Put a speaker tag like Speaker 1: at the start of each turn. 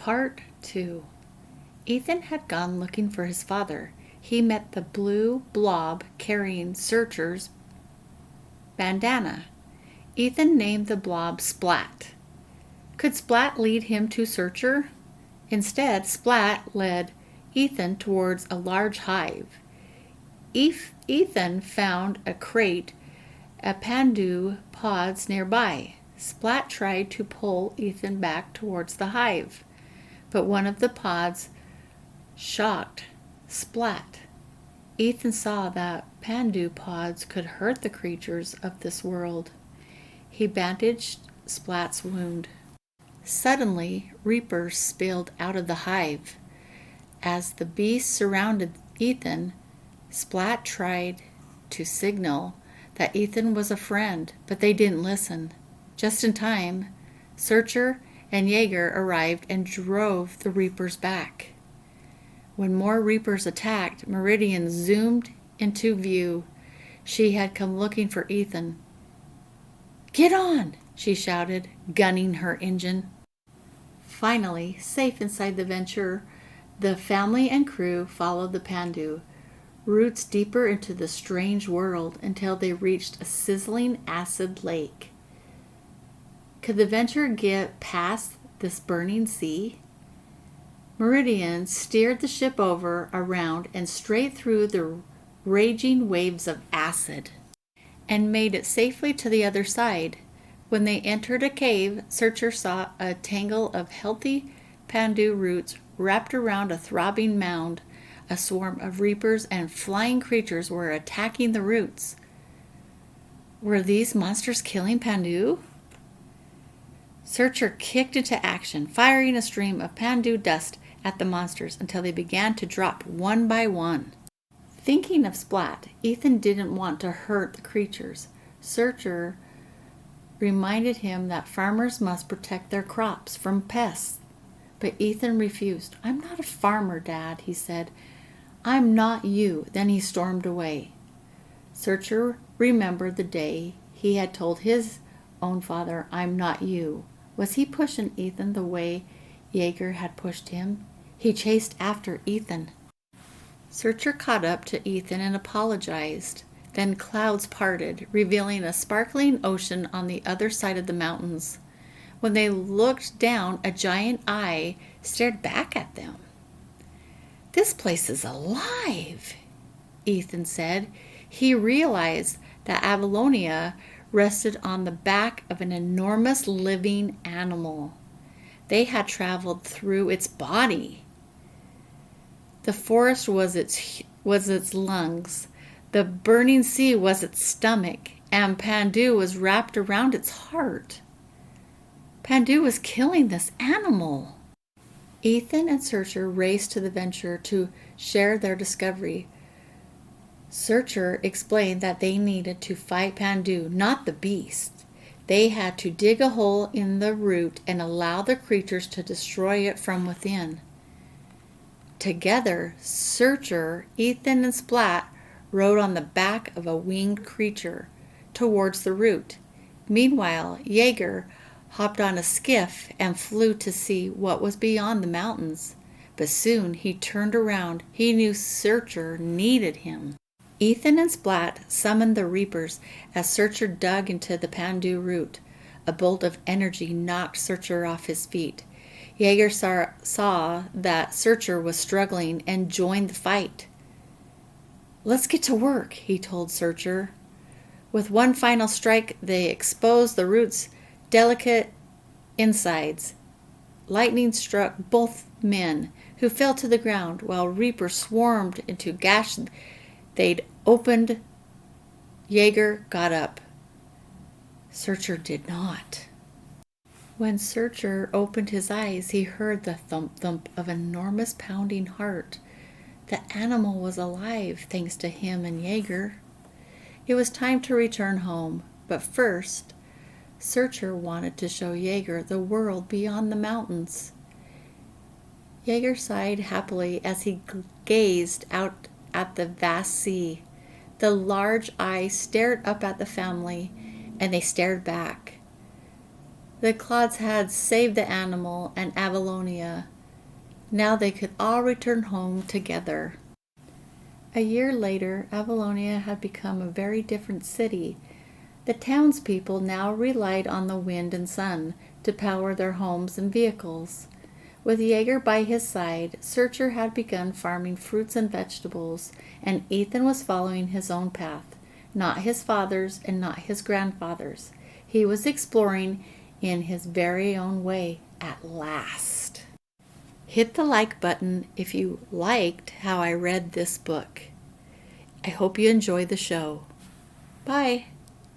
Speaker 1: Part 2. Ethan had gone looking for his father. He met the blue blob carrying Searcher's bandana. Ethan named the blob Splat. Could Splat lead him to Searcher? Instead, Splat led Ethan towards a large hive. Ethan found a crate of pandu pods nearby. Splat tried to pull Ethan back towards the hive, but one of the pods shocked Splat. Ethan saw that pandu pods could hurt the creatures of this world. He bandaged Splat's wound. Suddenly, reapers spilled out of the hive. As the beasts surrounded Ethan, Splat tried to signal that Ethan was a friend, but they didn't listen. Just in time, Searcher and Jaeger arrived and drove the reapers back. When more reapers attacked, Meridian zoomed into view. She had come looking for Ethan. "Get on!" she shouted, gunning her engine. Finally, safe inside the Venture, the family and crew followed the Pandu, roots deeper into the strange world until they reached a sizzling acid lake. Could the Venture get past this burning sea? Meridian steered the ship over, around, and straight through the raging waves of acid, and made it safely to the other side. When they entered a cave, Searcher saw a tangle of healthy pandu roots wrapped around a throbbing mound. A swarm of reapers and flying creatures were attacking the roots. Were these monsters killing pandu? Searcher kicked into action, firing a stream of pandu dust at the monsters until they began to drop one by one. Thinking of Splat, Ethan didn't want to hurt the creatures. Searcher reminded him that farmers must protect their crops from pests. But Ethan refused. "I'm not a farmer, Dad," he said. "I'm not you." Then he stormed away. Searcher remembered the day he had told his own father, "I'm not you." Was he pushing Ethan the way Jaeger had pushed him? He chased after Ethan. Searcher caught up to Ethan and apologized. Then clouds parted, revealing a sparkling ocean on the other side of the mountains. When they looked down, a giant eye stared back at them. "This place is alive," Ethan said. He realized that Avalonia rested on the back of an enormous living animal. They had traveled through its body. The forest was its lungs. The burning sea was its stomach, and Pandu was wrapped around its heart. Pandu was killing this animal. Ethan and Searcher raced to the Venture to share their discovery. Searcher explained that they needed to fight Pandu, not the beast. They had to dig a hole in the root and allow the creatures to destroy it from within. Together, Searcher, Ethan, and Splat rode on the back of a winged creature towards the root. Meanwhile, Jaeger hopped on a skiff and flew to see what was beyond the mountains. But soon he turned around. He knew Searcher needed him. Ethan and Splat summoned the reapers as Searcher dug into the pandu root. A bolt of energy knocked Searcher off his feet. Jaeger saw that Searcher was struggling and joined the fight. "Let's get to work," he told Searcher. With one final strike, they exposed the root's delicate insides. Lightning struck both men, who fell to the ground, while reapers swarmed into gashes they'd opened. Jaeger got up. Searcher did not. When Searcher opened his eyes, he heard the thump-thump of an enormous pounding heart. The animal was alive, thanks to him and Jaeger. It was time to return home, but first, Searcher wanted to show Jaeger the world beyond the mountains. Jaeger sighed happily as he gazed out at the vast sea. The large eyes stared up at the family, and they stared back. The clods had saved the animal and Avalonia. Now they could all return home together. A year later, Avalonia had become a very different city. The townspeople now relied on the wind and sun to power their homes and vehicles. With Jaeger by his side, Searcher had begun farming fruits and vegetables, and Ethan was following his own path, not his father's and not his grandfather's. He was exploring in his very own way at last. Hit the like button if you liked how I read this book. I hope you enjoy the show. Bye.